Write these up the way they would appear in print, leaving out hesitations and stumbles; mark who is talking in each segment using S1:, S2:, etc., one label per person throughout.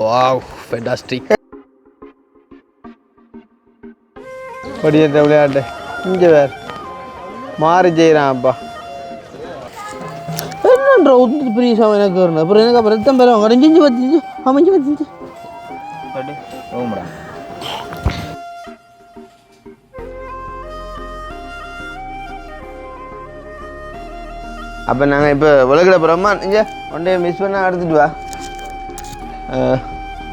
S1: Wow fantastic. படியேற்ற விளையாட்டு இங்கே வேறு மாறி செய்கிறான்ப்பா. என்னன்ற ஒத்து பெரிய சாமி எனக்கு வரணும். அப்புறம் எனக்கு அப்புறம் ரத்தம் பெறும் கடைஞ்சி பத்திச்சு அமைஞ்சு பத்திச்சு. அப்போ நாங்கள் இப்போ விளக்கிட போகிறோமா இங்கே ஒன் டே மிஸ் பண்ணால் எடுத்துட்டு வா.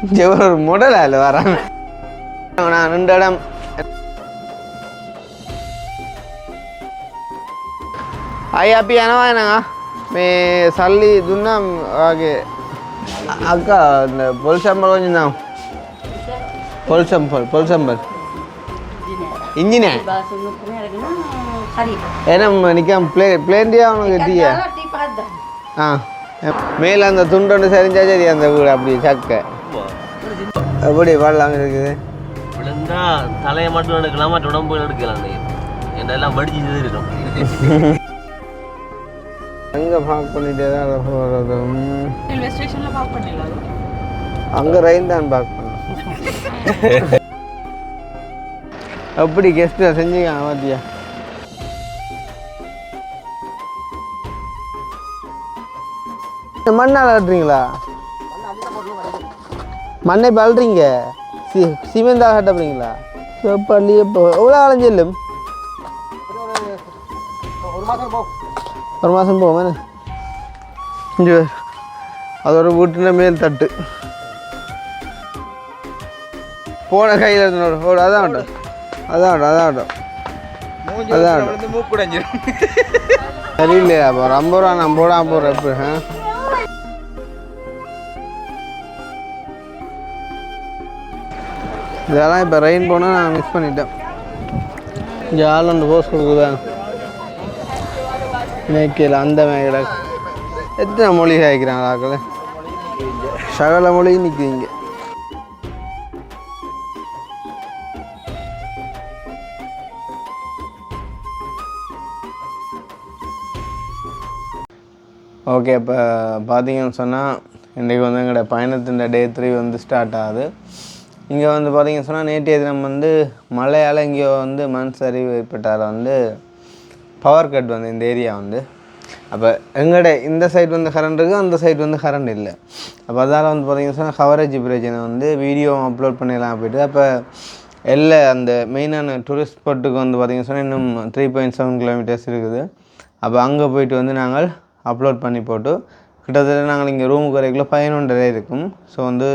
S1: இங்கே ஒரு முடலா இல்லை வராங்க. நான் 2 இடம் आई आप आना है ना मैं सल्ली दुन्ना आगे अक्का पोलसंबल கொஞ்சம் पोलसंबल इंजिन है ஏன்னா நிற்காம பிளேன் டீ அவனுக்கு டீயா ஆ மேலே அந்த துண்டு சரிஞ்சா சரி அந்த வீடு அப்படி சக்க எப்படி வாழலாம் இருக்குது
S2: விழுந்தா தலையை மட்டும் எடுக்கலாம் மற்ற உடம்பு எடுக்கலாம் என்னெல்லாம் படிச்சு இருக்கும்.
S1: அங்கே பார்க் பண்ணிட்டே தான் போகிறது. ரயில்வே ஸ்டேஷனில் பார்க் பண்ணிடலாம். அங்கே ரயில் தான் பார்க் பண்ணலாம். அப்படி கெஸ்ட்டை செஞ்சுக்காங்க பாத்தியா. மண்ணால் கட்டுறீங்களா? மண்ணை இப்போ அழுறீங்க சிமெண்டால் கட்டப்படுறீங்களா? பள்ளி இப்போ எவ்வளோ அலைஞ்சில்லும்? ஒரு மாதம் போவோம். இங்கே அது ஒரு வீட்டில் மேல் தட்டு போன கையில் இருந்தோட ஓடு அதான் ஆட்டம் சரியில்லையா? அப்போ ஒரு 50 ரூபா நான் போடாமல் போகிறேன். எப்படி இதெல்லாம் இப்போ ரெயின் போனால் நான் மிஸ் பண்ணிட்டேன். இங்கே ஆள் ஒன்று போஸ் கொடுக்குதாங்க மேய்க்கல அந்த மேய்க்கல எத்தனை மொழி காய்க்கிறாங்க ஆக்கள் சகல மொழியும் நிற்குதுங்க. ஓகே இப்போ பார்த்தீங்கன்னு சொன்னால் இன்றைக்கி வந்து எங்களோட பயணத்தின் டே 3 வந்து ஸ்டார்ட் ஆகுது. இங்கே வந்து பார்த்தீங்கன்னு சொன்னால் நேற்றைய தினம் வந்து மழையால் இங்கே வந்து மண் சரிவு ஏற்பட்டால் வந்து பவர் கட் வந்து இந்த ஏரியா வந்து அப்போ எங்கள்ட இந்த சைட் வந்து கரண்ட் இருக்குது, அந்த சைட் வந்து கரண்ட் இல்லை. அப்போ அதால் வந்து பார்த்திங்கன்னா சொன்னால் கவரேஜ் பிரச்சனை வந்து வீடியோ அப்லோட் பண்ணிடலாம் போய்ட்டு அப்போ எல்லா அந்த மெயினான டூரிஸ்ட் ஸ்பாட்டுக்கு வந்து பார்த்திங்கன்னா சொன்னால் இன்னும் 3.7 கிலோமீட்டர்ஸ் இருக்குது. அப்போ அங்கே போய்ட்டு வந்து நாங்கள் அப்லோட் பண்ணி போட்டு கிட்டத்தட்ட நாங்கள் இங்கே ரூமுக்கு வரைக்குள்ள 11:30 இருக்கும். ஸோ வந்து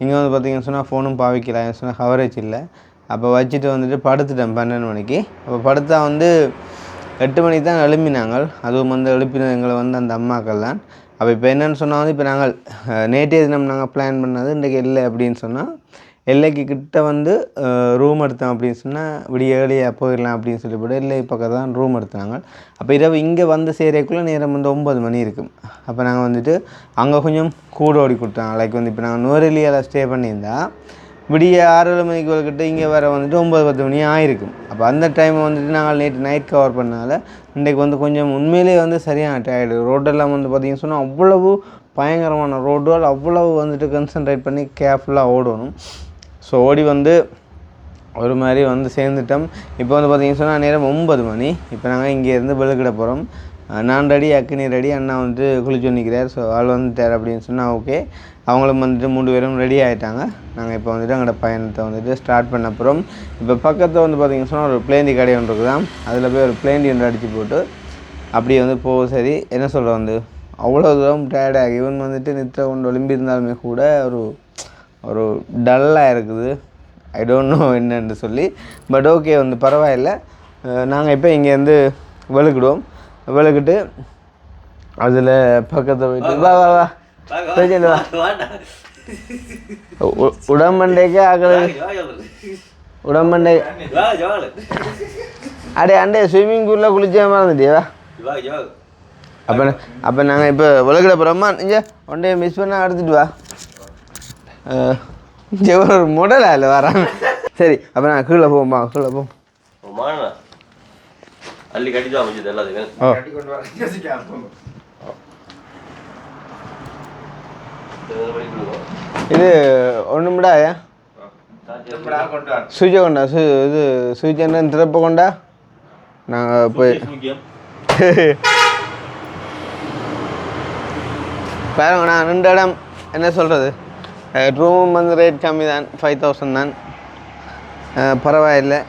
S1: இங்கே வந்து பார்த்திங்கன்னு சொன்னால் ஃபோனும் பாவிக்கலாம் சொன்னால் கவரேஜ் இல்லை. அப்போ வச்சுட்டு வந்துட்டு படுத்துட்டேன் 12 மணிக்கு. அப்போ படுத்தா வந்து 8 மணிக்கு தான் எழுப்பினாங்க. அதுவும் வந்து எழுப்பினது எங்களை வந்து அந்த அம்மாக்கள் தான். அப்போ இப்போ என்னென்னு சொன்னால் வந்து இப்போ நாங்கள் நேற்றைய தினம் நாங்கள் பிளான் பண்ணது இன்றைக்கி இல்லை அப்படின்னு சொன்னால் எல்லைக்கு கிட்ட வந்து ரூம் எடுத்தோம் அப்படின்னு சொன்னால் விடிய ஏழியாக போயிடலாம் அப்படின்னு சொல்லிவிட்டு எல்லை பக்கம் தான் ரூம் எடுத்தாங்க. அப்போ இரவு இங்கே வந்து சேரக்குள்ளே நேரம் வந்து 9 மணி இருக்கும். அப்போ நாங்கள் வந்துட்டு அங்கே கொஞ்சம் கூட ஓடி கொடுத்தாங்க. லைக் வந்து இப்போ நாங்கள் நுவரெலியாவில் ஸ்டே பண்ணியிருந்தால் விடிய 6-7 மணிக்கு கிட்ட இங்கே வர வந்துட்டு 9-10 மணி ஆகிருக்கும். அப்போ அந்த டைமை வந்துட்டு நாங்கள் நேற்று நைட் கவர் பண்ணனால இன்றைக்கு வந்து கொஞ்சம் உண்மையிலே வந்து சரியான டயர்டு. ரோடெல்லாம் வந்து பார்த்திங்கன்னு சொன்னால் அவ்வளவு பயங்கரமான ரோடுகள், அவ்வளவு வந்துட்டு கன்சன்ட்ரேட் பண்ணி கேர்ஃபுல்லாக ஓடணும். ஸோ ஓடி வந்து ஒரு மாதிரி வந்து சேர்ந்துட்டோம். இப்போ வந்து பார்த்திங்கன்னு சொன்னால் நேரம் 9 மணி. இப்போ நாங்கள் இங்கேருந்து வெளுக்கிட போகிறோம். நான் ரெடி, அக்கினி ரெடி, அண்ணா வந்துட்டு குளிச்சு நிற்கிறார். ஸோ ஆள் வந்துட்டார் அப்படின்னு சொன்னால் ஓகே. அவங்களும் வந்துட்டு 3 பேரும் ரெடி ஆகிட்டாங்க. நாங்கள் இப்போ வந்துட்டு எங்களோட பயணத்தை வந்துட்டு ஸ்டார்ட் பண்ண போகிறோம். இப்போ பக்கத்தில் வந்து பார்த்திங்கன்னு சொன்னால் ஒரு பிளேண்டி கடை ஒன்று இருக்குதான். அதில் போய் ஒரு பிளேண்டி ஒன்று அடித்து போட்டு அப்படியே வந்து போக சரி என்ன சொல்கிறோம் வந்து அவ்வளோ தூரம் டயர்டாகி இவன் வந்துட்டு நித்திர கொண்டு ஒலிம்பி இருந்தாலுமே கூட ஒரு டல்லாக இருக்குது. ஐ டோன்ட் நோ என்னன்னு சொல்லி. பட் ஓகே வந்து பரவாயில்லை. நாங்கள் இப்போ இங்கேருந்து வெளுக்கிடுவோம். வெளுக்கிட்டு அதில் பக்கத்தை போயிட்டு வா வா வா பிரச்சனை வா உடம்பண்டைக்கே ஆக்கள் உடம்பண்டை அடே அண்டே ஸ்விம்மிங் பூலில் குளிச்ச மறந்துட்டியா? அப்போ நாங்கள் இப்போ வெளுக்கிட போகிறோம்மா. இங்கே ஒன் டே மிஸ் பண்ணால் எடுத்துகிட்டு வா. இங்கே ஒரு முடலா இல்லை வராங்க. சரி அப்போ நான் கீழே போவோம்மா, கீழே போவோம்.
S2: அள்ளி கட்டி தான் அமைச்சது எல்லாத்துக்கும்.
S1: இது ஒன்றும்டாயா சுவிட்சை கொண்டா இது சுவிட்ச் என்ன திறப்ப கொண்டா நாங்கள் போய் பாருங்க நான் 2 இடம் என்ன சொல்கிறது ரூம் வந்து ரேட் கம்மி தான் 5000 தான் பரவாயில்லை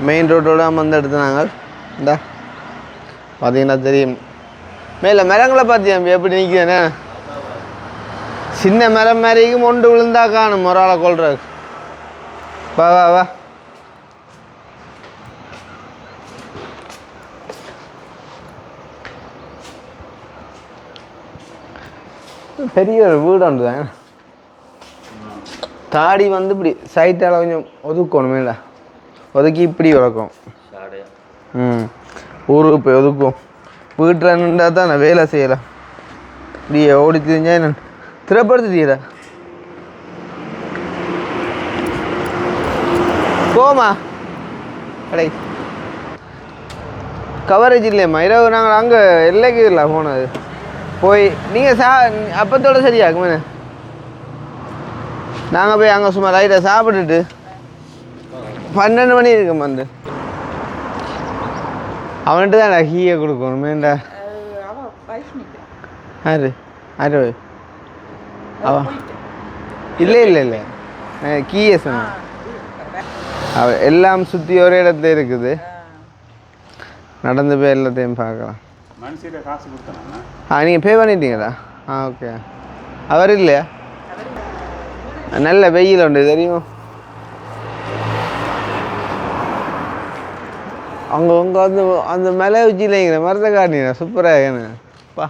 S1: மெயின் ரோட்டோட வந்து எடுத்து நாங்கள் இந்தா பார்த்தீங்கன்னா தெரியும் மேலே மரங்களை பார்த்தியா எப்படி நிற்குதுண்ணே சின்ன மரம் மாதிரிக்கு மொண்டு விழுந்தா காணும் ஒரு ஆளை கொள்றது வா வா வா பெரிய ஒரு வீடு ஒன்று தான் தாடி வந்து இப்படி சைட்டால் கொஞ்சம் ஒதுக்கணும் மேலே ஒதுக்கி இப்படி வளர்க்கும் ஊருக்கு போய் ஒதுக்கும் வீட்டில் நின்றா தான் நான் வேலை செய்யலாம் இப்படியே ஓடி தெரிஞ்சா என்ன திரைப்படுத்திட்டீரா போமா கடை கவரேஜ் இல்லையம்மா இரவு நாங்கள் அங்கே எல்லைக்கு இல்லை போனது போய் நீங்கள் அப்பத்தோட சரியாக்குமே நாங்கள் போய் அங்கே சும்மா லைட்டாக சாப்பிட்டுட்டு 12 மணி இருக்குமா வந்து அவன்கிட்ட தான் கீயை கொடுக்கணும் மேண்டா யாரு யாரு அவ இல்லை இல்லை இல்லை கீயை சொன்னேன் அவ எல்லாம் சுற்றி ஒரே இடத்துல இருக்குது நடந்து போய் எல்லாத்தையும் பார்க்கலாம் நீங்கள் பே பண்ணிட்டீங்களா ஓகே அவர் இல்லையா நல்ல வெயில் உண்டு தெரியும் அங்கே உங்க வந்து அந்த மலை உச்சியிலைங்கிற மரத்தை காட்டினீங்க சூப்பராக ஏன்னுப்பா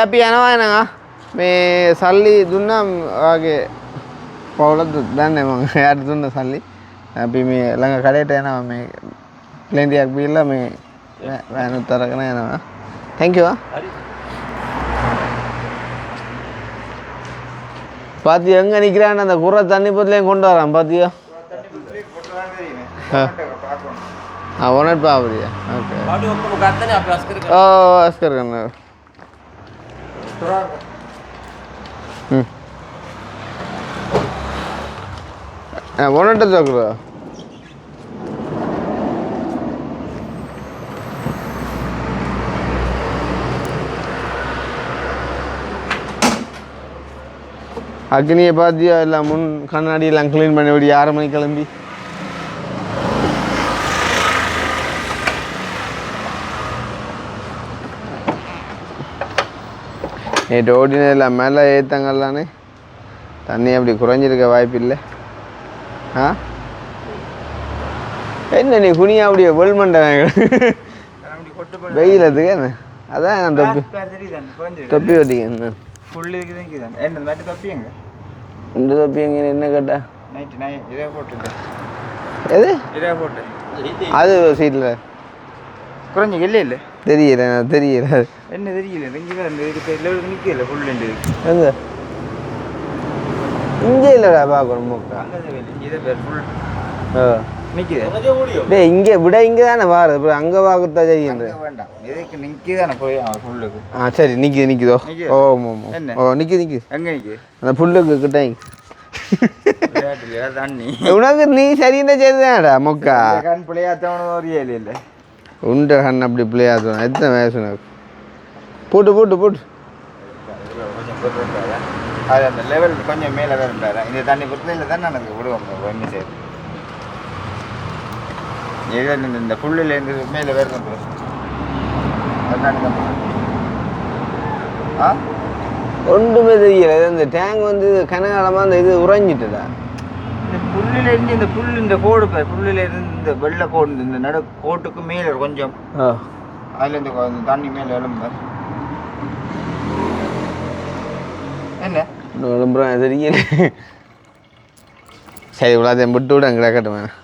S1: අපි යනවා නං මේ සල්ලි දුන්නා වගේ පවුලක් දන්නේ මම එයාට දුන්න සල්ලි අපි මේ ළඟ කඩේට යනවා මේ ප්ලේන්ටියක් බීලා මේ වෑනුත් අරගෙන යනවා thank you பாத்தி எங்க நிக்கிறான்னு அந்த குறை தண்ணி பத்திலையும் கொண்டு வரான் பாத்தியா ஒன்னட் பாபரியா ஓகே ஓ அஸ்கர் கண்ணா ஒன்னட்ட தோக்குறா அக்னியை பார்த்தியா எல்லாம் முன் கண்ணாடியெல்லாம் க்ளீன் பண்ணி விடி 6 மணிக்கு கிளம்பி நேற்று ஓடினதில்ல மேலே ஏற்றங்கள்லானே தண்ணி அப்படி குறைஞ்சிருக்க வாய்ப்பு இல்லை என்ன நீ குனியா அப்படியே வெல்மண்ட வெயிலத்துக்கு என்ன அதான் நான் தொப்பி வட்டிங்க இந்த தொப்பி எங்க என்ன கேட்டா எது அது சீட்டில்
S3: குறைஞ்சி இல்லை இல்லை
S1: தெரியல தெரியல
S3: என்ன தெரியல நிற்கல ஃபுல்
S1: எங்க இங்கே இல்லைடா பார்க்கணும் மூக்கா
S3: இதை பேர் ஃபுல் நிற்கிது
S1: டே இங்கே விட இங்கே தானே வாரு அப்புறம் அங்கே பார்க்கத்தா செய்யுன்ற
S3: வேண்டாம் இதுக்கு நிற்கிதானே போய் ஃபுல்லுக்கு
S1: சரி நிற்கிதோ ஓ ஓ நிற்கிது
S3: எங்கே நிற்கிது
S1: அந்த புல்லுக்கு கிட்ட
S3: தண்ணி
S1: உனக்கு நீ சரின்னு செய்துதானடா மொக்கா
S3: கண் பிள்ளையாத்தவனு ஒரு ஏழு இல்லை
S1: உண்ட கண் அப்படி பிள்ளையாத்தவன் எத்தனை வயசு உனக்கு போட்டு போட்டு போட்டு
S3: அது அந்த லெவல் கொஞ்சம் மேலே வேறு இந்த தண்ணி பொறுத்ததில் தான் எனக்கு விடுவோம் ஒன்று சரி ஏதோ இந்த புல்லுலேருந்து மேலே வேறு
S1: ஒன்றுமே தெரியல இந்த டேங்க் வந்து கனகாலமாக அந்த இது உறைஞ்சிட்டுதா
S3: இந்த புல்லுலேருந்து இந்த புல் இந்த கோடு புல்லுலேருந்து இந்த வெள்ளை கோடு இந்த நடு கோட்டுக்கு மேலே கொஞ்சம் அதில் இந்த தண்ணி மேலே எழும்ப என்ன
S1: எழும்புறேன் தெரியல சரி இவ்வளோத்தையும் விட்டு விட அங்கே கிடக்கட்டும் வேணாம்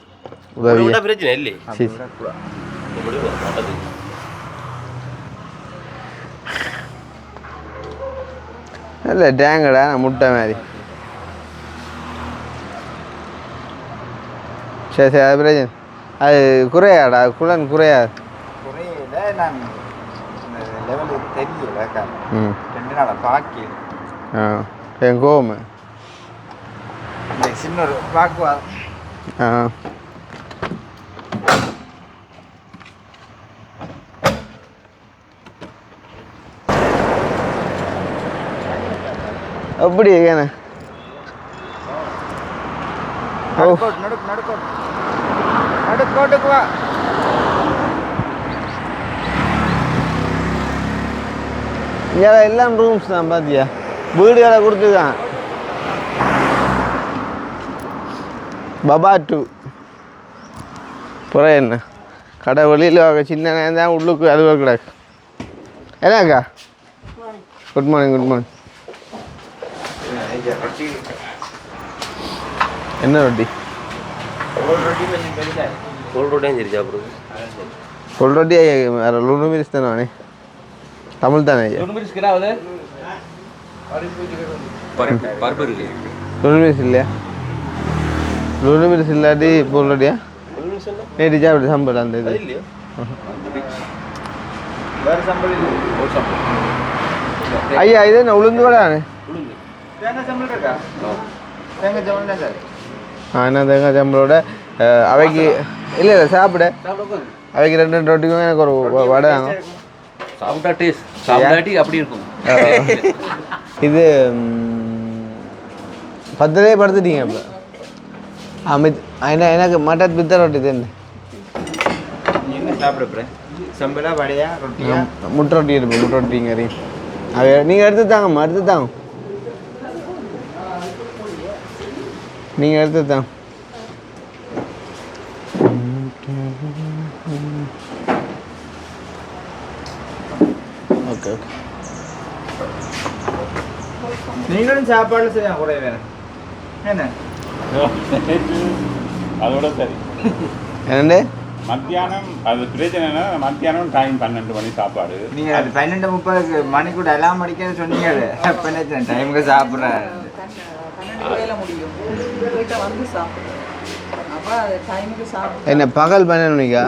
S1: உதவி
S2: பிரச்சனை இல்லை
S1: இல்லை டேங்கடா முட்டை மாதிரி சரி சரி அது பிரச்சனை அது குறையாடா குளன் குறையாது
S3: குறையில நான் இந்த லெவலுக்கு தெரியல
S1: ம்
S3: 2 நாளாக பாக்கி
S1: ஆ என் கோவமே
S3: இந்த சின்ன ஒரு வாக்குவாதம்
S1: ஆ அப்படி ஏண்ணே
S3: நடுக்கோட்டுக்கு வா
S1: இங்கே எல்லாம் ரூம்ஸ் தான் பார்த்தியா வீடுகளை கொடுத்துருக்கான் பபா 2 புற என்ன கடை வெளியில் வாங்க சின்ன நேரம் தான் உள்ளுக்கு அழுவ கிடக்கு என்னக்கா குட் மார்னிங் குட் மார்னிங் என்ன ரொட்டி
S2: கோல் ரோட்டையும் சரி சாப்பிடுது
S1: கொல் ரொட்டி வேறு லூனு மிரிஸ் தானே வானே தமிழ் தானே ஐயா லூனு மிரிஸ் இல்லையா லூனு மிரிஸ் இல்லாட்டி பொல் ரொட்டியா நேற்று சாப்பிட்டு சாம்பார் அந்த இது ஐயா இது என்ன உளுந்து வடானே என்ன தேங்காய் சாம்பலோட அவைக்கு இல்லை இல்லை சாப்பிட அவைக்கு 2 ரொட்டிக்கும் எனக்கு ஒரு வடை வாங்கும்
S2: சாப்பிட்டா டேஸ்ட் சாப்பிட்டாட்டி அப்படி இருக்கும்
S1: இது 10 படுத்துட்டீங்க இப்போ அமித் எனக்கு மட்டன் பித்த ரொட்டி தானே
S3: என்ன சாப்பிட சம்பளா வடையா ரொட்டியா
S1: முட்டை ரொட்டி இருப்பேன் முட்டை ரொட்டிங்க அது நீங்கள் எடுத்து தாங்கம்மா எடுத்து தாங்க நீங்கள் எடுத்து தாங்க ஓகே ஓகே
S3: நீங்களும் சாப்பாடு செய்ய குறைய வேணும் என்ன
S4: அதோட சரி
S1: என்னண்டு
S4: மத்தியானம் அது பிரச்சனைனா மத்தியானம் டைம் 12 மணி சாப்பாடு
S3: நீங்க அது 12:30 மணி கூட எல்லாம் அடிக்கன்னு சொன்னீங்க அப்ப என்ன டைமுக்கு சாப்பிட்றேன்
S1: என்ன பகல் 12 மணிக்கா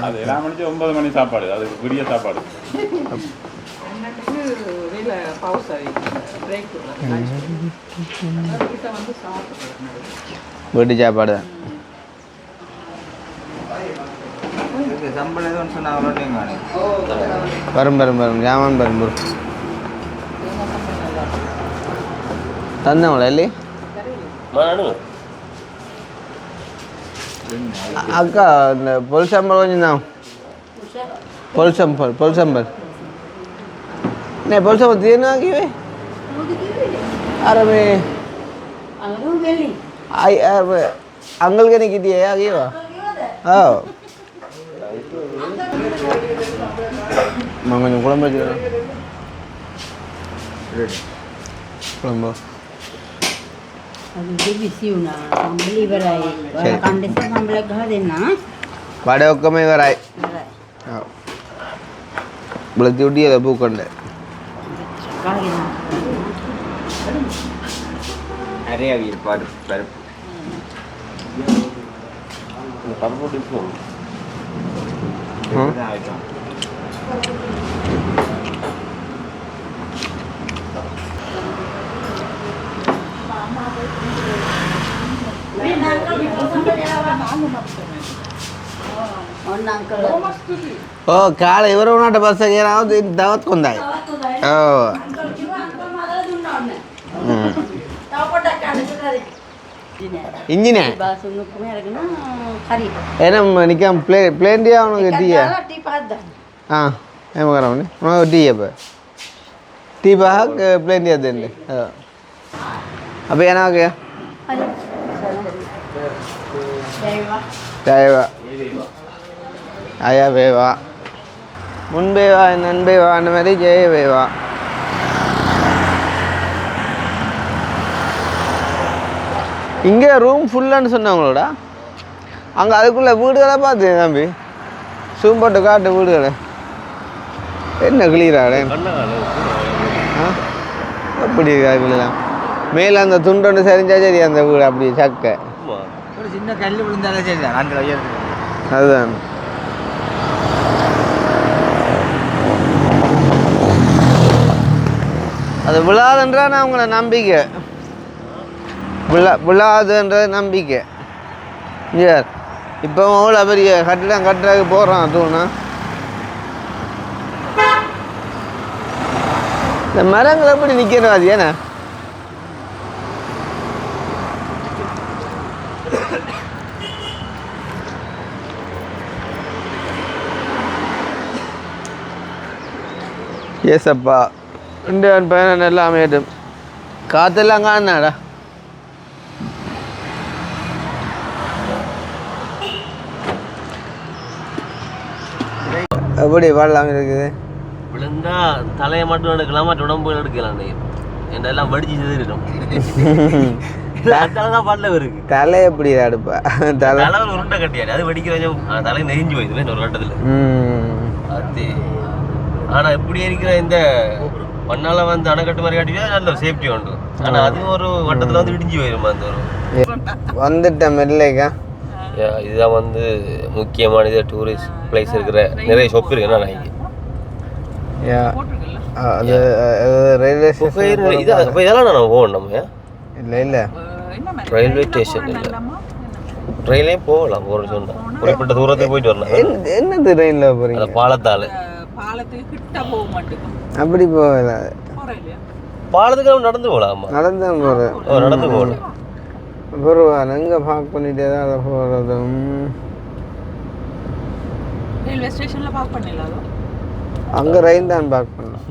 S4: அது எல்லாம் மணிக்கு 9 மணி சாப்பாடு அது விடிய சாப்பாடு
S1: வீட்டு சாப்பாடு தான்
S3: சம்பளம் எதுவும் சொன்னாங்களோ நீங்கள்
S1: வரும் ஜாமான் வரும் தந்தவங்களா இல்லை அக்கா இந்த பொல் சாம்பார் கொஞ்சம் தான் பொல் சாம்பார் नहीं बोल सकते हैं ना कि वे अरे मैं आई अंकल के नहीं की थी आगे वा हाँ मंगल कुलम बज रहा कुलम
S5: अभी बिजी हूँ ना संभली बराई कंडे से संभला कहाँ देना
S1: बड़े ओक्का में बराई हाँ बोलती उड़ी है लबू कंडे
S3: நிறைய ஏற்பாடு பருப்பு
S1: ओ काल एवरो नाट बस गेरा दावत कोंदाय ओ इंजिने एनम निकम प्लेन दिया उनको दिया हां एम करावने उनको दिया पे टी बाहक प्लेन दिया देंगे अबे एना हो गया जयवा आया वेवा मुनबेवा ननबेवा अन्मारी जय वेवा இங்கே ரூம் ஃபுல்லான்னு சொன்னாங்களோடா அங்கே அதுக்குள்ளே வீடுகளை பார்த்து தம்பி சூம் போட்டு காட்டு வீடுகளை என்ன கிளியராடே ஆ அப்படி அதுக்குள்ளலாம் மேலே அந்த துண்டொன்று சரிஞ்சா சரி அந்த வீடு அப்படி சக்க
S3: ஒரு சின்ன கல் விழுந்தாலே சரி தான் அந்த
S1: அதுதான் அது விழாதுன்றா நான் உங்களை நம்பிக்கை விழாதுன்றது நம்பிக்கை யார் இப்போ அவ்வளோ பெரிய கட்டிடம் கட்டுறதுக்கு போடுறான் தூணா இந்த மரங்கள் எப்படி நிற்கிறோம் அது ஏன்னா ஏசப்பா ரெண்டு பையன் எல்லாம் அமையட்டும் காற்றெல்லாம் காணாடா எப்படி வாழலாம் இருக்குது
S2: விழுந்தா தலையை மட்டும் எடுக்கலாம் மற்ற உடம்பு எடுக்கலாம் எல்லாம் வடிச்சு செதுறிடும் தான் பாடல இருக்கு
S1: தலை எப்படி அடுப்பா தலை
S2: ஒரு உருண்டை கட்டியாரு அது வெடிக்கிற தலை நெறிஞ்சு போயிடுது ஒரு கட்டத்தில் அது ஆனால் இப்படி இருக்கிற இந்த மண்ணால் வந்து அணைக்கட்டு மாதிரி காட்டினா நல்ல சேஃப்டி உண்டு ஆனால் அதுவும் ஒரு வட்டத்தில் வந்து இடிஞ்சு போயிடும் அந்த ஒரு
S1: வந்துட்டேன் இல்லைக்கா
S2: இதுதான் வந்து முக்கியமான இது டூரிஸ்ட் பிளேஸ் இருக்கிற நிறைய ஷாப் இருக்கு என்ன இங்கே
S1: அது ரயில்வே ஸ்டேஷன்
S2: இதெல்லாம் நான் போகணும் நம்ம
S1: இல்லை
S2: ரயில்வே ஸ்டேஷன் இல்லை ட்ரெயின்லேயே போகலாம் போகிற சொன்னா குறிப்பிட்ட தூரத்துக்கு போயிட்டு வரலாம்
S1: என்னது ட்ரெயினில் போகிறீங்க
S2: பாலத்தால்
S1: அப்படி போகல
S2: பாலத்துக்கு நடந்து போகலாமா
S1: நடந்து தான் போகிறேன்
S2: நடந்து போகலாம்
S1: பரவாயில்ல எங்கே பார்க் பண்ணிட்டே தான் அதை போகிறதும்
S6: ரயில்வே ஸ்டேஷனில் பார்க் பண்ணிடலாம்
S1: அங்கே ரயில் தான் பார்க் பண்ணலாம்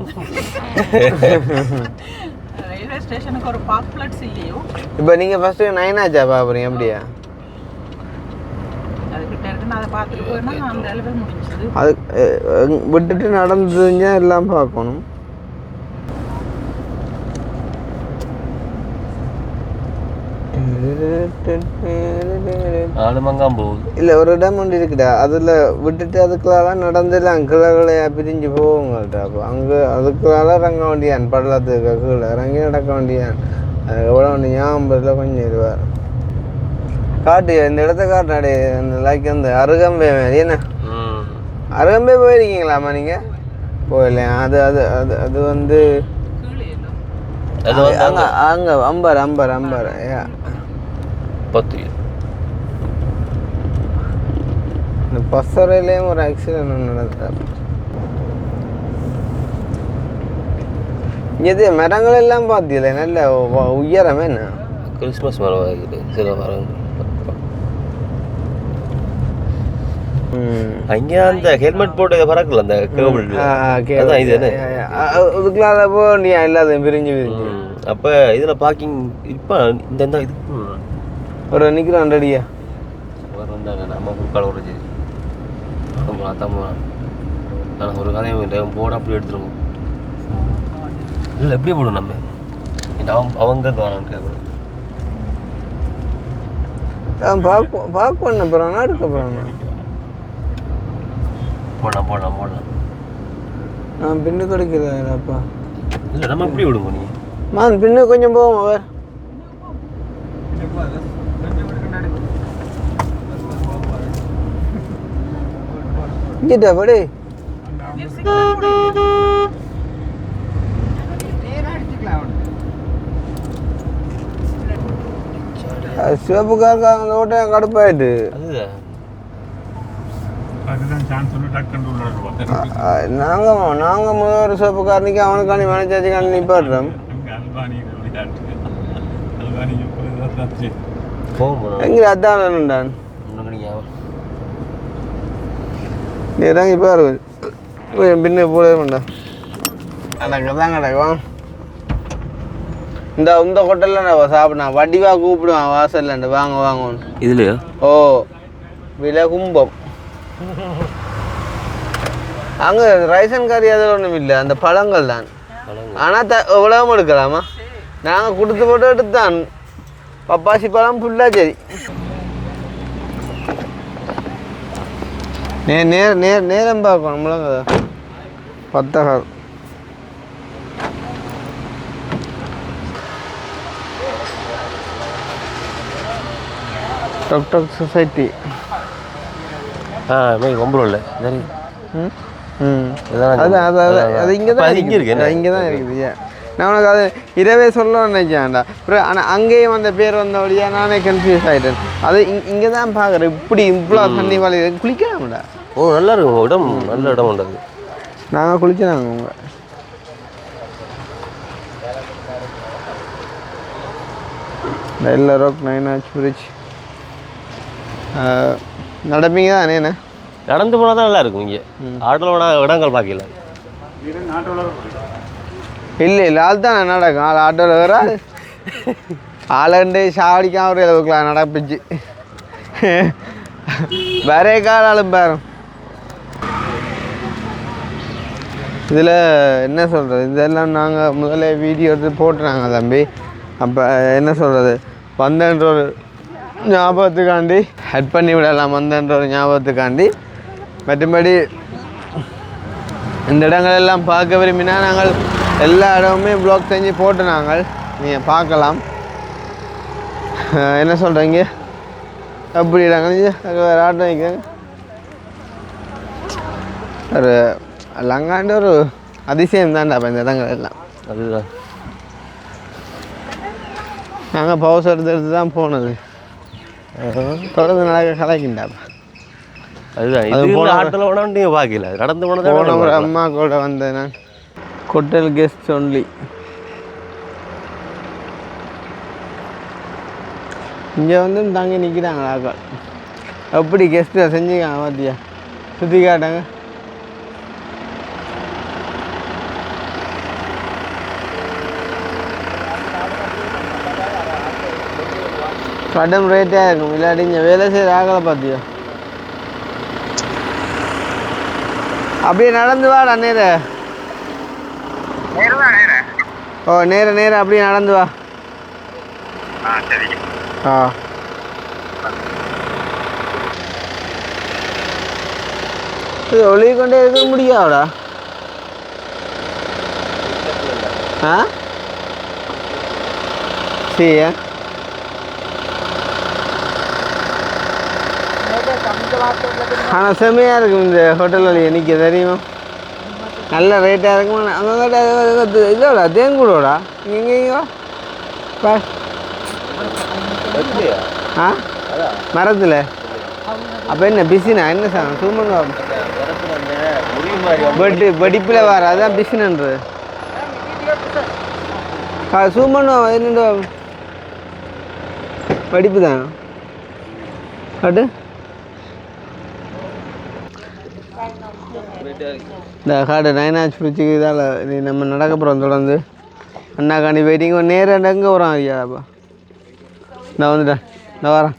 S6: ரயில்வே ஸ்டேஷனுக்கு ஒரு பார்க் பிளாட்ஸ் இல்லையோ
S1: இப்போ நீங்கள் ஃபஸ்ட்டு நைனாச்சா பார்க்குறீங்க அப்படியா
S6: அதுக்கிட்ட இருக்கு நான் அதை பார்த்துட்டு போயினா அந்த அளவு முடிஞ்சது
S1: அது விட்டுட்டு நடந்துஞ்சா எல்லாம் பார்க்கணும்
S2: ஆளுமங்காம் போகுது
S1: இல்லை ஒரு இடம் ஒன்று இருக்குடா அதில் விட்டுட்டு அதுக்குள்ளால நடந்துலாம் கிளைகளையா பிரிஞ்சு போவோங்கள்ட்ட அப்போ அங்கே அதுக்குள்ளால இறங்க வேண்டியான் பள்ளத்துக்கு கீழே இறங்கி நடக்க வேண்டியான் அது எவ்வளோ ஒன்று ஞாபகத்தில் கொஞ்சம் இதுவார் காட்டு இந்த இடத்த காட்டினாடே அந்த லைக் அந்த அருகம்பே மாதிரி என்ன அருகம்பே போயிருக்கீங்களாம்மா நீங்கள் போகலையா அது அது அது அது வந்து அங்கே அங்கே அம்பர் ஏ
S2: 10
S1: இந்த பசறையிலேயும் ஒரு ஆக்சிடென்ட் ஒன்று நடந்தது இது மரங்கள் எல்லாம் பார்த்தீங்களே நல்ல உயரமே என்ன
S2: கிறிஸ்மஸ் மரம் ஆகிட்டு சில மரம் அங்கே அந்த ஹெல்மெட் போட்டு பறக்கல அந்த கேபிள் அதான் இது என்ன
S1: இதுக்குள்ள போக வேண்டியா இல்லாத பிரிஞ்சு
S2: அப்போ இதில் பார்க்கிங் இப்போ இந்த இது
S1: ஒரு நிற்கிறோம் ரெடியா
S2: வந்தாங்க நம்ம குறுக்கால உடச்சி நான் ஒரு கதையும் இல்லை போட அப்படி எடுத்துருவோம் இல்லை எப்படி போடும் நம்ம அவங்க கேட்கணும்
S1: பார்க்க பண்ண போகிறான் எடுக்க போகிறான்
S2: போடலாம்
S1: நான் பின்னு கொடுக்கிறேன்ப்பா
S2: இல்லை நம்ம எப்படி விடுவோம் நீ
S1: மான் பின்னு கொஞ்சம் போவோம் அவர் இங்கிட்ட படி சிவப்பு கார்காரங்க ஓட்ட கடுப்பாயிட்டு நாங்கள் முதல் ஒரு சிவப்பு காரணிக்கு அவனுக்காண்டி மனச்சாச்சுக்காண்டி நிப்பாடுறோம் எங்கே அதான் இறங்கி பாரு பின்ன போட வேண்டாம் அங்கே தான் கிடக்கும் இந்த ஹோட்டலில் நான் சாப்பிட்றேன் வடிவா கூப்பிடுவான் வாசல்ல வாங்க வாங்க
S2: இதுலையா
S1: ஓ விலை கும்பம் அங்கே ரைசன் கறி அதில் ஒன்றும் இல்லை அந்த பழங்கள் தான் ஆனால் எவ்வளவும் எடுக்கலாமா நாங்கள் கொடுத்து போட்டு எடுத்தான் பப்பாசி பழம் ஃபுல்லாக சரி நேரம் பார்க்கணும் முழங்க பத்தகர் டொக் சொசைட்டி
S2: மே கொம்புல இல்லை சரி
S1: ம் ம் அது இங்கே தான்
S2: இங்கே இருக்கு
S1: இங்கே தான் இருக்குது ஏன் நான் உனக்கு அது இரவே சொல்ல நினைச்சேன்டா அப்புறம் ஆனால் அங்கேயும் அந்த பேர் வந்தபடியாக நானே கன்ஃபியூஸ் ஆகிட்டேன் அது இங்கே தான் பார்க்குறேன் இப்படி இவ்வளோ தண்ணி வலி குளிக்கலாம்டா
S2: ஓ நல்லா இருக்கும் இடம் நல்ல இடம் உண்டு
S1: நாங்கள் குளிச்சாங்க உங்க எல்லாரும் நைனாச் பிரிட்ஜ் நடப்பீங்க தானே என்ன
S2: நடந்து போனால் தான் நல்லா இருக்கும் இங்கே ஆட்டோவில் போனால் இடங்கள் பார்க்கல
S1: இல்லை இல்லை அதுதான் நடக்கும் ஆள் ஆட்டோவில் வர ஆளுண்டு சாவடிக்காம ஒரு அளவுக்குலாம் நடப்பிச்சு வேற கால ஆளும் பாரும் இதில் என்ன சொல்கிறது இதெல்லாம் நாங்கள் முதல்ல வீடியோ எடுத்து போட்டுறாங்க தம்பி அப்போ என்ன சொல்கிறது வந்தன்ற ஒரு ஞாபகத்துக்காண்டி ஹெட் பண்ணி விடலாம் வந்தன்ற ஒரு ஞாபகத்துக்காண்டி மற்றபடி இந்த இடங்கள் எல்லாம் பார்க்க விரும்பினா நாங்கள் எல்லா இடமுமே ப்ளாக் செஞ்சு போட்டு நாங்கள் நீங்கள் பார்க்கலாம் என்ன சொல்கிறீங்க அப்படி இடங்கள் வேறு ஆட்டம் வைக்கிறாங்க ஒரு லங்காண்டு ஒரு அதிசயம் தான்டா அப்போ இந்த இடங்கள் எல்லாம்
S2: அதுதான்
S1: நாங்கள் பவுஸ் எடுத்து தான் போனது தொடர்ந்து நடக்க கலைக்கின்றாப்பா
S2: அதுதான் இது போன ஆட்டோவில் போனால் நீங்கள் பார்க்கல நடந்து போனது
S1: போன ஒரு அம்மா கூட வந்தேன் நான் ஹோட்டல் கெஸ்ட் ஒன்லி இங்கே வந்து தாங்கி நிற்கிறாங்க ஆக்கள் எப்படி கெஸ்ட்டை செஞ்சுக்காங்க பார்த்தியா சுற்றி காட்டாங்க கடும் ரேட்டாக இருக்கும் இல்லாட்டி இங்கே வேலை செய்கிற ஆக்களை பார்த்தியா அப்படியே நடந்து வாடா நேர ஓ நேர அப்படியே நடந்து வா ஆ இது ஒளிய கொண்டே இருக்க முடியாதா ஆ சரியா ஆனால் செம்மையாக இருக்கும் இந்த ஹோட்டலில் நிற்க தெரியுமா நல்ல ரேட்டாக இருக்கும் அங்கே இதோடா தேங்கூடோடா இங்கே வா ஆ மரத்தில் அப்போ என்ன பிஸினா என்ன சார் சூமங்க வெடிப்பில் வர அதான் பிஸினன்றது சூமன் என்னென்ன வெடிப்பு தான் காட்டு இந்த காடு நைனாச் பிடிச்சிக்கு இதால் நீ நம்ம நடக்க போகிறோம் தொடர்ந்து அண்ணா காணி வெயிட்டிங் நேரம் எங்கே வரோம் ஐயாப்பா நான் வந்துட்டேன் நான் வரேன்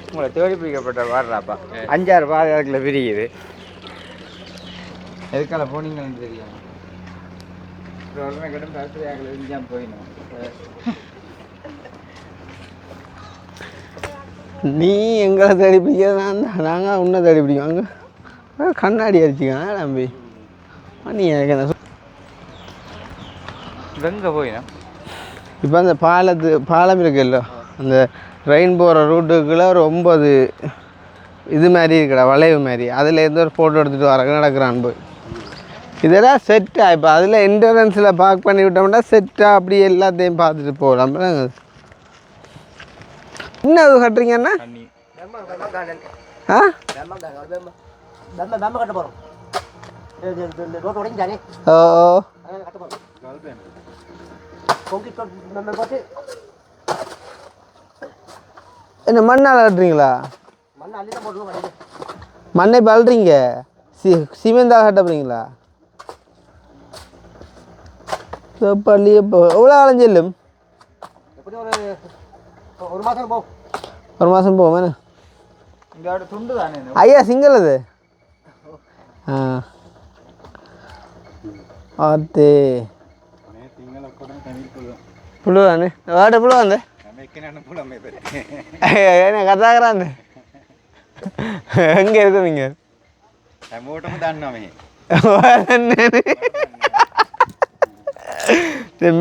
S3: உங்களை தேடி பிடிக்கப்பட்ட வாடுறாப்பா 5-6 பாதைகளில் பிரிக்குது எதுக்கால போனீங்கன்னு தெரியும் உடனே கடும் பரிசுரையாக்கள் இருந்தால் போயிடணும்
S1: நீ எங்களை தேடி பிடிக்க நாங்கள் உன்னை தேடி பிடிக்கும் அங்கே கண்ணாடி அடிச்சுக்கா தம்பி நீ எனக்கு என்ன
S3: எங்கே போயிடும்
S1: இப்போ அந்த பாலம் இருக்குல்ல அந்த ட்ரெயின் போகிற ரூட்டுக்குள்ளே ஒரு 9 இது மாதிரி இருக்கடா வளைவு மாதிரி அதில் இருந்து ஒரு ஃபோட்டோ எடுத்துகிட்டு வர நடக்கிறான் போய் இதெல்லாம் செட்டாக இப்போ அதில் என்ட்ரன்ஸில் பார்க் பண்ணி விட்டோம்னா செட்டாக அப்படி எல்லாத்தையும் பார்த்துட்டு போகலாம் என்ன அது கட்டுறீங்கன்னா ஆ ஓ என்ன மண்ணால் கட்டுறீங்களா மண்ணை இப்போ அழுறீங்க சிமெண்டால் கட்ட போகிறீங்களா பள்ளி இப்போ எவ்வளோ அலைஞ்செல்லும் ஒரு மாதம் போகும் என்ன
S3: இங்கே துண்டு தானே
S1: ஐயா சிங்கிள் அது ஆ ஆத்தே புழு தானே வாட புழு வந்து என்ன கதாகிறான் எங்கே இருக்கு நீங்கள்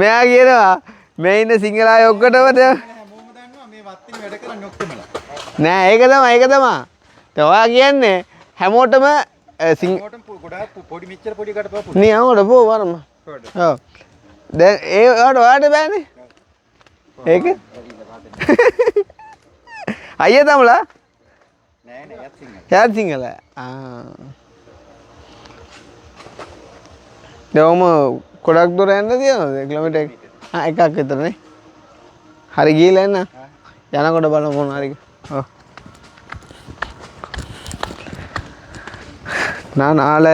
S1: మేగేనా మెయిన్ సింగల్ ఒక్కటే නෑ ඒක තමයි ඔයා කියන්නේ හැමෝටම
S3: පොඩි මෙච්චර පොඩි කටපාපු
S1: නේ අහුවට පෝ වරම ඔව් දැන් ඒ ඔයාට බෑනේ ඒක අයියා තමලා
S3: නෑ නෑ
S1: යාත් සිංහල දෙවම ගොඩක් දුර යන්න තියෙනවද කිලෝමීටර් එකක් විතරනේ හරි ගිහලා එන්න යනකොට බලමු මොන හරි ඔව් நான் ஆளை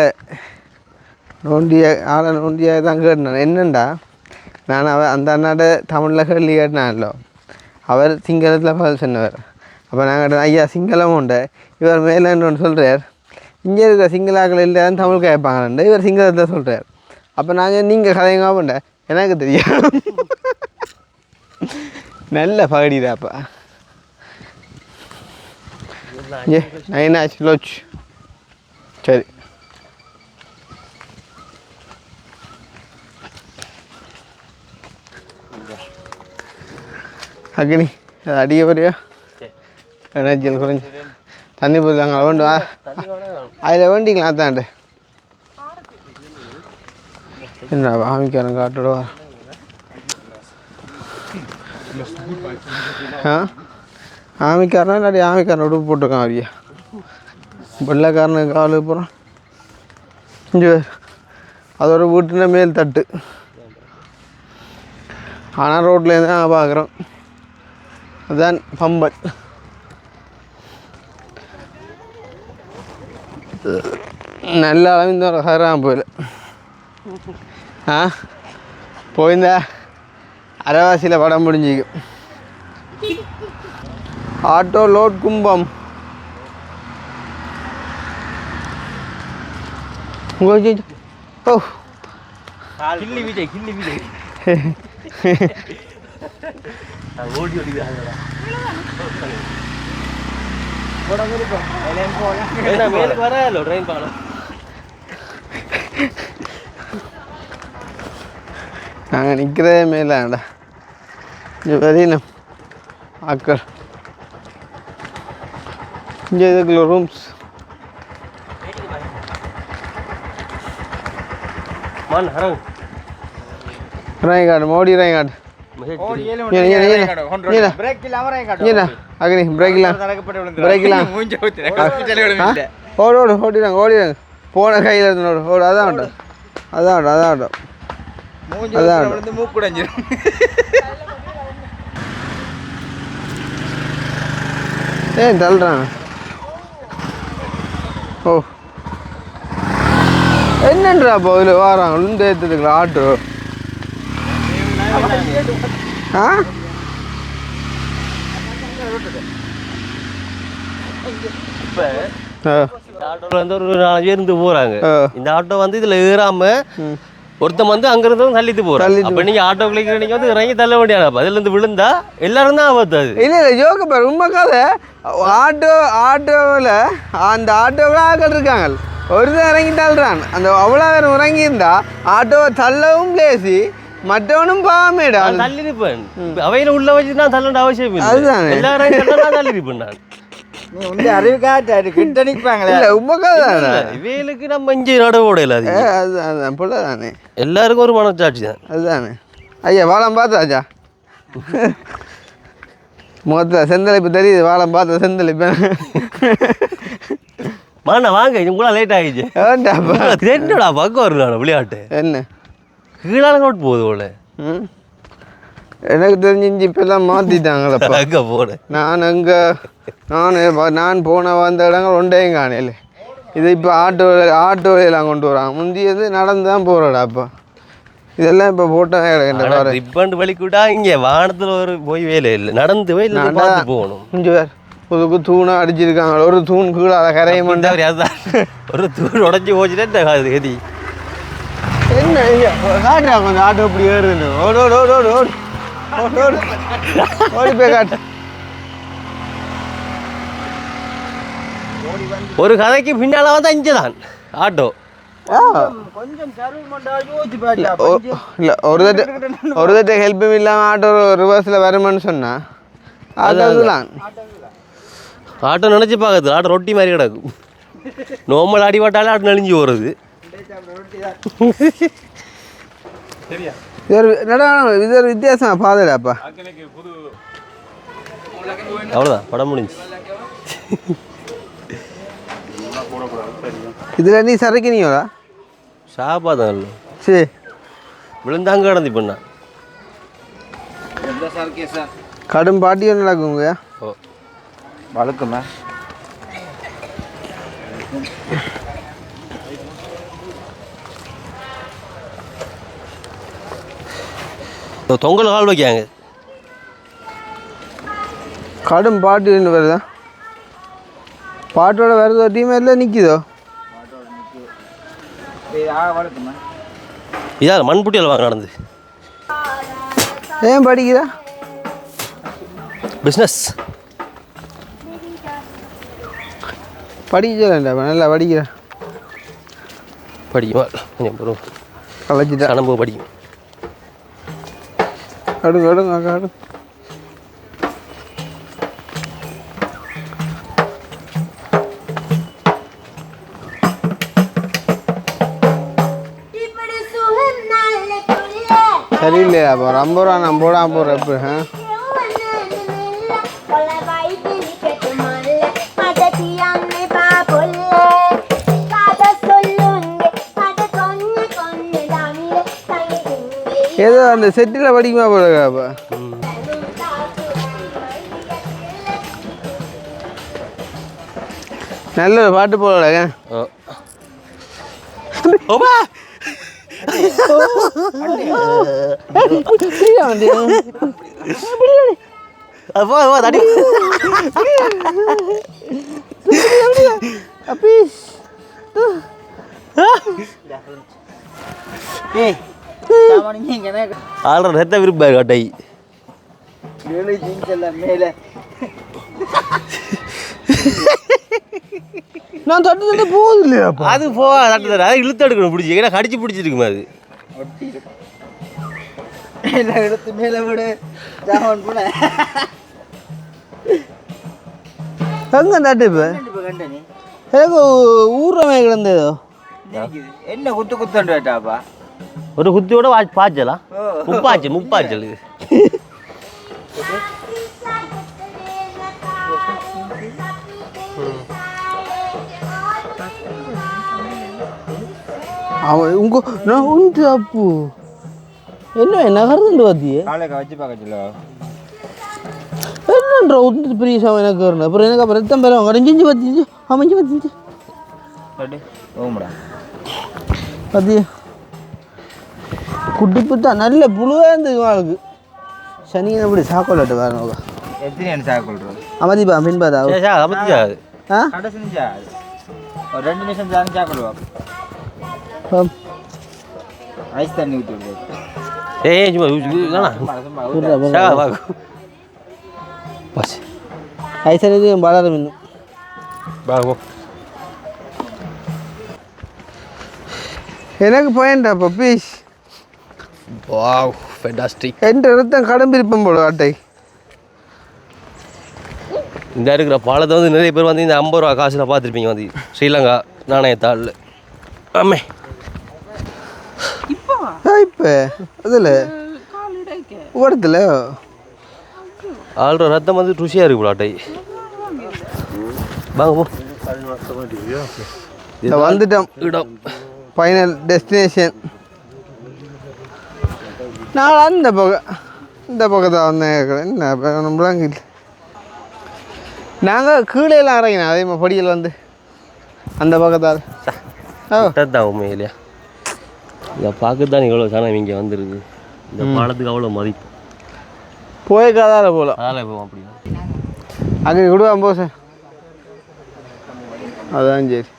S1: நோண்டியை தான் கேட்டேன் என்னண்டா நான் அந்த அண்ணாட்ட தமிழில் கேள்வி கேட்டேனான்லோ அவர் சிங்களத்தில் பதில் சொன்னவர் அப்போ நான் கேட்டேன் ஐயா சிங்களம் உண்டு இவர் மேலேன்னு ஒன்று சொல்கிறார் இங்கே இருக்கிற சிங்களாக்கள் இல்லைன்னு தமிழ் கேட்பாங்கண்டு இவர் சிங்களத்தில் சொல்கிறார் அப்போ நாங்கள் நீங்கள் கதைங்க போண்டேன் எனக்கு தெரியும் நல்ல பகடிதாப்பா ஏ நைனாச்சு லோச் சரி அக்னி அது அடிக்க போறியா எனர்ஜியில் குறைஞ்சி தண்ணி போடுறாங்க வேண்டு அதில் வேண்டிக்கலாம் அதாண்டு என்ன ஆமிக்காரன் காட்டுடுவா ஆமிக்காரனா இல்லாட்டி ஆமிக்காரன் உடுப்பு போட்டிருக்கான் அவரியா வெள்ளைக்காரனுக்கு காலு போகிறான் இங்கே அதோட வீட்டுன மேல் தட்டு ஆனால் ரோட்லேருந்து தான் பார்க்குறோம் அதுதான் பம்பன் நல்ல அளவு இந்த ஒரு ஹராம் போயில போயிருந்தா அரைவாசியில் படம் முடிஞ்சிக்கும் ஆட்டோ லோட் கும்பம் ஓ
S2: கிள்ளி விஜய் ஓடி மேலுக்கு வராலோ ட்ரெயின் பாலம்
S1: நாங்கள் நிற்கிறதே மேலாண்டா இங்கே வெளியினம் ஆக்கள் இங்கே இதுக்குள்ள ரூம்ஸ்
S2: मन हरंग
S1: ரைகாட் மோடி ரைகாட்
S3: பிரேக் இல்லாம ரைகாட்
S1: ஏனா அகனி பிரேக் இல்ல பிரேக் இல்ல
S3: மூஞ்ச ஊத்தி ஹாஸ்பிடல் இல்ல
S1: ஓடிறாங்க போன கையில இருந்து ஓடு அதான்
S3: மூஞ்ச ஊத்தி மூக்கு குடஞ்சிரும்
S1: ஏன் தள்ளுறான் ஓ என்னன்றா போதில் வாராங்க உளுந்து ஏற்றுதுங்களா ஆட்டோ
S2: ஆட்டோல வந்து ஒரு 4 பேர் இருந்து போறாங்க இந்த ஆட்டோ வந்து இதுல ஏறாம ஒருத்தன் வந்து அங்க இருந்து தள்ளிட்டு போறான் அப்ப நீங்க ஆட்டோ கிளிக்கிற நீங்க வந்து இறங்கி தள்ள வேண்டியது அதுல இருந்து விழுந்தா எல்லாரும் தான் ஆபத்து அது
S1: இல்லை ஜோக்க பாரு உண்மை கதை ஆட்டோவில் அந்த ஆட்டோவில் ஆக்கள் இருக்காங்க ஒருத்தர் இறங்கி தள்ளுறான் அந்த அவ்வளோ பேர் இறங்கியிருந்தா ஆட்டோவை தள்ளவும் லேசி மற்றவனும் பாவமேடா
S2: தள்ளிருப்பேன் அவையில உள்ள வச்சு நான் தள்ளேன் அவசியம் இல்லை
S1: அதுதானே
S2: எல்லாரும் தள்ளிருப்பேன் நான்
S3: நீ உண்ட அறிவு காட்டாரு கிட்ட நிற்பாங்களே
S1: இல்லை உண்மை கதை
S2: இவைகளுக்கு நம்ம இங்கே நடவோடையில அது
S1: அதுதான் போல தானே
S2: எல்லாருக்கும் ஒரு மனச்சாட்சி தான்
S1: அதுதானே ஐயா வாழம் பார்த்தாச்சா முகத்தில் செந்தளிப்பு தெரியுது வாழம் பார்த்த செந்தளிப்பு
S2: மாண்ணா வாங்க உங்களா லேட் ஆகிடுச்சு என்னடா பக்கம் வருது விளையாட்டு
S1: என்ன
S2: கீழால நோட்டு போகுது போல
S1: எனக்கு தெரிஞ்சு இப்பெல்லாம் மாற்றிட்டாங்களப்பா
S2: அங்கே போன
S1: நான் போன வந்த இடங்கள் ஒன்றையும் காணையில இது இப்போ ஆட்டோலாம் கொண்டு வராங்க முந்தியது நடந்து தான் போகிறடாப்பா இதெல்லாம் இப்போ போட்டால்
S2: ரிப்பண்ட் வலிக்கூட்டா இங்கே வானத்தில் ஒரு போய் வேலை இல்லை நடந்து போய் இல்லை பார்த்து போகணும்
S1: கொஞ்சம் பேர் புதுக்கு தூணாக அடிச்சிருக்காங்க ஒரு தூண் கீழே அதை கரையும்
S2: அதுதான் ஒரு தூண் உடஞ்சி போச்சுட்டே எதி
S1: என்ன காட்டுறா கொஞ்சம் ஆட்டோ இப்படி ஏறுது ஓடு ஓடு ஓடு ஓடு ஓடு ஓடு ஓடு ஓடி போய் காட்டு
S2: ஒரு கதைக்கு பின்னால வந்து அஞ்சு தான் ஆட்டோ
S3: கொஞ்சம் யோசிச்சு பாட்டா
S1: இல்லை ஒரு தட்டு ஹெல்ப்பும் இல்லாமல் ஆட்டோ ரிவர்ஸில் வருமானு சொன்னா அதுதான்
S2: ஆட்டோ நினச்சி பார்க்குது ஆட்டோ ரொட்டி மாதிரி கிடக்கும் நார்மல் அடி பட்டாலே ஆட்டோ நெளிஞ்சு போகிறது
S1: இது ஒரு வித்தியாசம் பாதையாப்பா.
S2: அவ்வளோதான் படம் முடிஞ்சு.
S1: இதில் நீ சரக்கினீங்களா?
S2: சாப்பாதான் இல்லை
S1: சரி
S2: விழுந்தாங்க கிடந்து பண்ணா
S1: கடும் பாட்டியும் நடக்குங்க.
S2: ஓ
S3: வழுக்குமா
S2: தொங்கல் கால் வைக்காங்க
S1: கடும் பாட்டு வருதா? பாட்டோட வேறு ஏதோ டீம் எல்லாம் நிற்கிதோ?
S3: வழுக்குமா
S2: இதாக மண்புட்டியில் வாங்க நடந்து
S1: ஏன் படிக்கிறா?
S2: பிஸ்னஸ்
S1: படிக்க சொல்லண்டா நல்லா படிக்கிறா.
S2: படிக்குமா கொஞ்சம் பொறும்
S1: கலைச்சிட்டா
S2: கணம்பு படிக்கும்.
S1: அடுங்க அடுங்க காடு சரியில்லையா? அப்போ ஒரு 50 ரூபா நான் போடாம போகிறேன். எப்படி ஏதோ அந்த செட்டில் படிக்குமா போடுங்க. அப்போ நல்ல ஒரு பாட்டு போடுங்க.
S2: ஆல்ரெடி ரத்த விருப்ப கட்டை
S3: மேலே
S1: நான் தட்டு தட்டு போகுது இல்லையாப்பா?
S2: அது போவா தட்டு தர அது இழுத்து எடுக்கணும் பிடிச்சி ஏன்னா கடிச்சு பிடிச்சிருக்குமா அது
S3: எல்லாம் எடுத்து மேலே விட ஜாமான் போன
S1: எங்க தட்டு இப்போ
S3: கண்டனி
S1: எனக்கு ஊர்றமே கிடந்ததோ
S3: என்ன குத்து குத்துண்டாப்பா
S2: ஒரு குத்தியோட பாய்ச்சலாம் முப்பாய்ச்சல் இது
S1: அவன் உங்க நான் உண்டு அப்பு என்ன நகர்ந்து பார்த்தியே
S3: காலைக்கு வச்சு பார்க்க சொல்ல
S1: என்னன்ற ஒன்று பெரிய சாமி எனக்கு வரணும். அப்புறம் எனக்கு அப்புறம் ரத்தம் பெறும் அடைஞ்சு பார்த்திச்சு அமைஞ்சு பார்த்திச்சு
S3: ஓமுடா
S1: பார்த்தியா குட்டிப்பு தான் நல்ல புழுவாக இருந்தது வாழ்க்கு சனியை அப்படி சாக்கோலாட்டு வேறு நோக்கா
S3: எத்தனை சாக்கொள்றோம்
S1: அமதிப்பா மின்பாதா
S2: அமைச்சாது
S1: ஆ
S3: கடைசி நிமிஷம் ஒரு 2 நிமிஷம் தான் சாக்கொள்வோம் ஐஸ் தண்ணி ஊற்றி விடுவோம்
S2: ஏய் சும்மா
S1: ஐசனது வளர இன்னும்
S2: பாபோ
S1: எனக்கு போயண்டா பப்பீஸ்
S2: வாவ் ஃபேண்டாஸ்டிக்
S1: என் ரத்தம் கடம்பிருப்பம் போல அட்டை
S2: இந்த இருக்கிற பாலத்தை வந்து நிறைய பேர் வந்து இந்த 50 ரூபா காசில் பார்த்துருப்பீங்க வந்து ஸ்ரீலங்கா நாணயத்தாள் ஆமே
S6: இப்போ
S1: இப்போ அதில் ஓடத்தில்
S2: ஆள்ற ரத்தம் வந்து ருசியாக இருக்கு அட்டை வாங்க போ
S1: வந்துட்டோம்
S2: இடம்
S1: ஃபைனல் டெஸ்டினேஷன். நான் அந்த பக்கம் இந்த பக்கத்தான் வந்தேன். என்ன நம்மளாங்க இல்லை நாங்கள் கீழே எல்லாம் இறங்கினோம் அதே மாதிரி படியில் வந்து அந்த பக்கத்தால்
S2: தான் உண்மையிலையா இதை பார்க்க தான் இவ்வளோ சனம் இங்கே வந்துருக்கு. இந்த பாலத்துக்கு அவ்வளோ மதிப்பு
S1: போயிருக்காதால போல
S2: அதெல்லாம் போவோம் அப்படின்னா
S1: அங்கே விடுவான் போ சார் அதான் சரி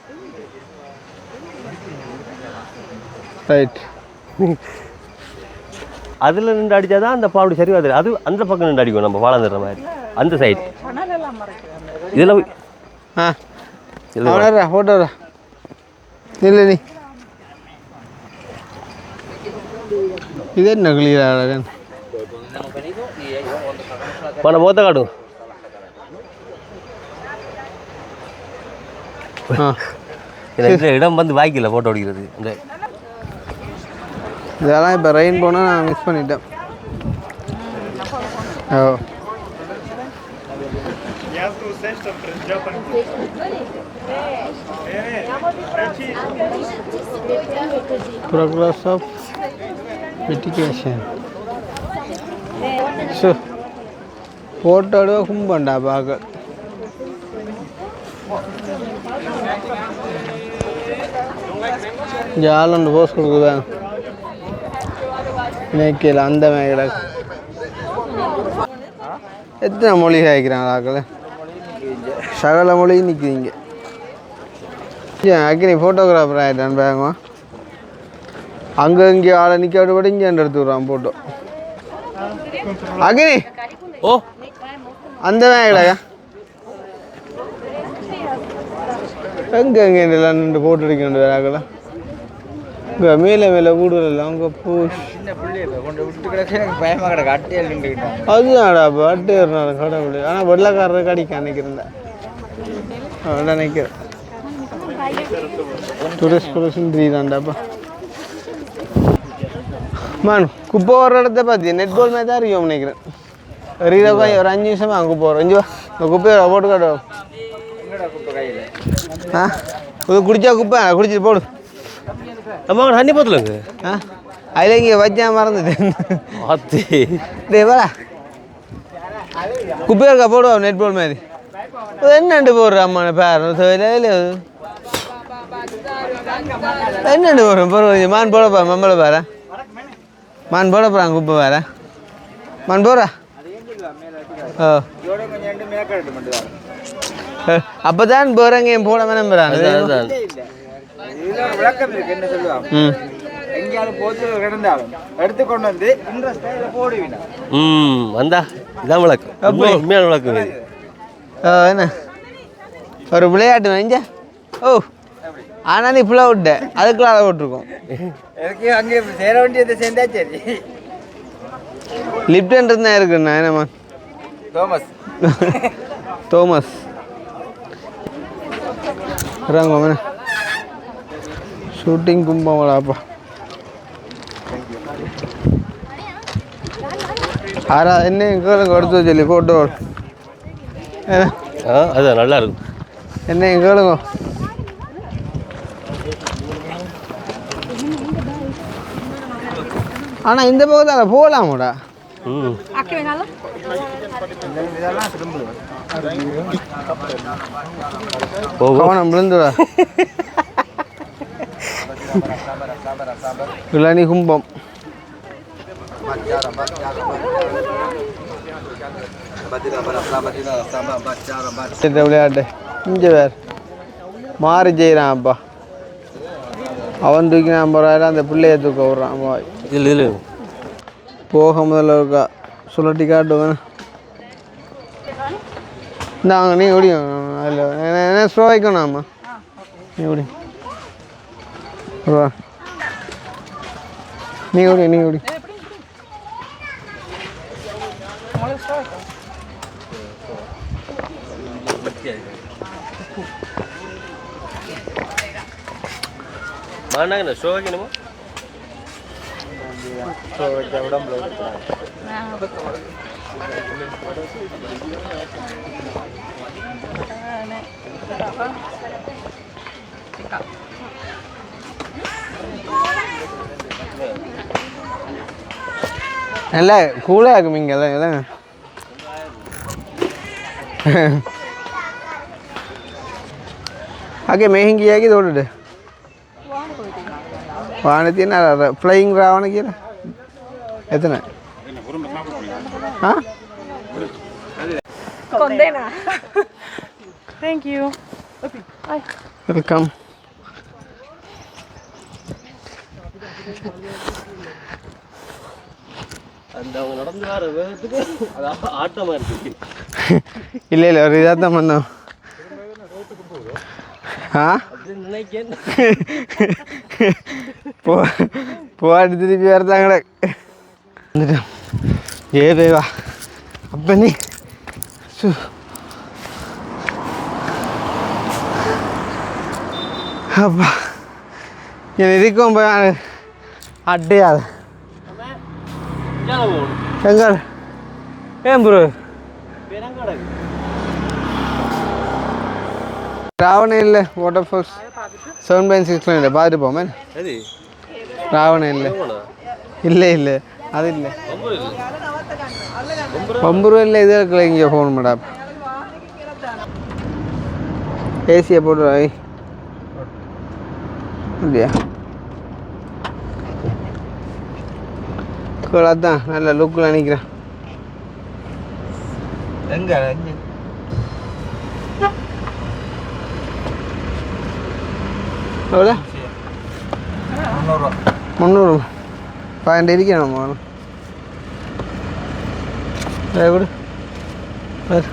S1: ரைட்.
S2: அதில் நின்று அடித்தா தான் அந்த பாவடி சரி வருது. அது அந்த பக்கம் நின்று அடிக்கும் நம்ம பாலம் தர்ற மாதிரி அந்த சைட் இதில்
S1: ஆ அவனரா ஃபோட்டோரா இல்லை நீ இது என்ன கிளியர்
S2: பண்ண மொத்த காட்டும் எனக்கு இடம் வந்து வாய்க்கல ஃபோட்டோ எடுக்கிறது. இந்த
S1: இதெல்லாம் இப்போ ரெயின் போனால் நான் மிஸ் பண்ணிட்டேன். ஓ progress of mitigation. So, photo எடுக்க கும்பண்டா பார்க்க. ஜாலண்டு போஸ் கொடுக்குதான் மேய்க்கல அந்த மேய்க்கல. எத்தனை மொழி காய்க்கிறாங்க ஆக்கள், சகல மொழி நிற்குதுங்க. அக்கினி ஃபோட்டோகிராஃபர் ஆகிட்டான் பேங்க. அங்கே இங்கே ஆளை நிற்க விட இங்கே எடுத்து விட்றான் ஃபோட்டோ. அக்கினி
S2: ஓ
S1: அந்த மேய்க்கலையா எங்கே எங்கே எல்லாம் நின்று ஃபோட்டோ எடுக்க வேண்டிய வேறாக்கல. இங்கே மேலே மேலே கூடுதல் அவங்க பூ
S3: சின்ன பிள்ளைய கொண்டு விட்டு கிடக்க எனக்கு பயமாக கிடக்கு. அட்டையில் நின்றுக்கிட்டாங்க.
S1: அதுதான்டா இப்போ அட்டு ஏறினாரு கடவுள். ஆனால் வெள்ளக்காரர் கடிக்க நினைக்கிறேன். நினைக்கிறேன் டூரிஸ்ட் தான்டாப்பா. மான் குப்பை வர இடத்த பார்த்தி நெட் பால் மாதிரி தான் இருக்கும் நினைக்கிறேன். ரீதாக்கா ஒரு 5 நிமிஷமா குப்பை வரும். இஞ்சி வா இந்த குப்பையை போட்டு காட்டும். ஆ இது குடிச்சா குப்பை குடிச்சிட்டு போடு.
S2: அம்மா தண்ணி போத்துலங்க.
S1: ஆ அதில் இங்கே வச்சா மறந்துட்டேன்.
S2: ஆத்தி
S1: தேவா குப்பையா இருக்கா போடுவோம் நெட் பால் மாதிரி. என்னண்டு போடுற அம்மா பேர் இல்லை என்னண்டு போடுறோம் போடுற மான் போட போகிறேன் மம்மளை பாரு. மான் போட போகிறாங்க குப்பை வேறு மான் போடுறா. ஓ அப்போ தான் போகிறேங்க என் போடாம நம்புறாங்க.
S3: விளக்கம் இருக்கு. என்ன சொல்லுவாங்க, எங்கேயாலும் போத்து கிடந்தாலும் எடுத்துக்கொண்டு வந்து இன்ட்ரெஸ்டாக போடுவீங்க.
S2: வந்தா இதான் விளக்கம், உண்மையான விளக்கம் இது.
S1: என்ன ஒரு விளையாட்டு நெஞ்சா. ஓ ஆனால் நீ ஃபுல்லாக விட்ட அதுக்குள்ள அதை விட்டுருக்கோம்.
S3: எனக்கு அங்கே சேர வேண்டியதை சேர்ந்தா சரி.
S1: லிப்டன் தான் இருக்குண்ணா. என்னம்மா
S3: தோமஸ்
S1: தோமஸ் இறங்க ஷூட்டிங் கும்பமலாப்பா. ஆறா என்ன கேளுங்க எடுத்து சொல்லி ஃபோட்டோ.
S2: அது நல்லா இருக்கும்.
S1: என்ன கேளுங்க. ஆனால் இந்த பக்கத்தில் போகலாமாடா. கவனம் விழுந்துடா. இளநி கும்பம் விளையாட்டு இங்கே வேறு மாறி செய்கிறான். அப்பா அவன் தூக்கினான் போகிறான், அந்த பிள்ளைய தூக்க விட்றான்.
S2: இல்லை
S1: போக முதல்ல இருக்கா சுழட்டி காட்டுவேன். இந்தாங்க நீ முடியும் அதில் என்ன ஸ்லோ வைக்கணும்மா நீ ஓடி நீ ஓடி நீ ஓடி.
S2: மாண்டாங்க ஷோ வைக்கணுமா?
S3: உடம்புல
S1: நல்ல கூலாக இருக்கும் இங்கே எல்லாம் எல்லாம். ಹಾಗೆ ಮೆಹಂಗಿಯಾಗಿ ದೊಡ್ಡ ವಾಣತಿನ ಫ್ಲೈಯಿಂಗ್ ರಾವಣಗೆ ಎತ್ತನ ಹಾಂ
S6: Thank you.
S1: வெல்கம்.
S2: அந்த அவங்க நடந்து வர வேகத்துக்கு அது ஆட்டமாக இருக்கு.
S1: இல்லை இல்லை ஒரு இதாக தான் பண்ணோம். ஆ போட்டு திருப்பி வரதாங்கட வந்துட்டோம். ஏ பேவா அப்போ நீ அப்பா என் இதுக்கும் போய் அட்டையாது எங்க ஏன் ப்ரோ ராவணம் இல்லை வாட்டர் ஃபால்ஸ் 7.6 பார்த்துட்டு போமே ராவணம் இல்லை இல்லை இல்லை அது இல்லை ரொம்ப ரூபா இல்லை இது இருக்கல இங்கே ஃபோன் மேடம் ஏசியை போட்டு அப்படியா அதான் நல்ல லுக்கில் நினைக்கிறேன்
S3: எங்க
S1: எவ்வளோ
S3: 300
S1: 300 500 இருக்கணும் கொடு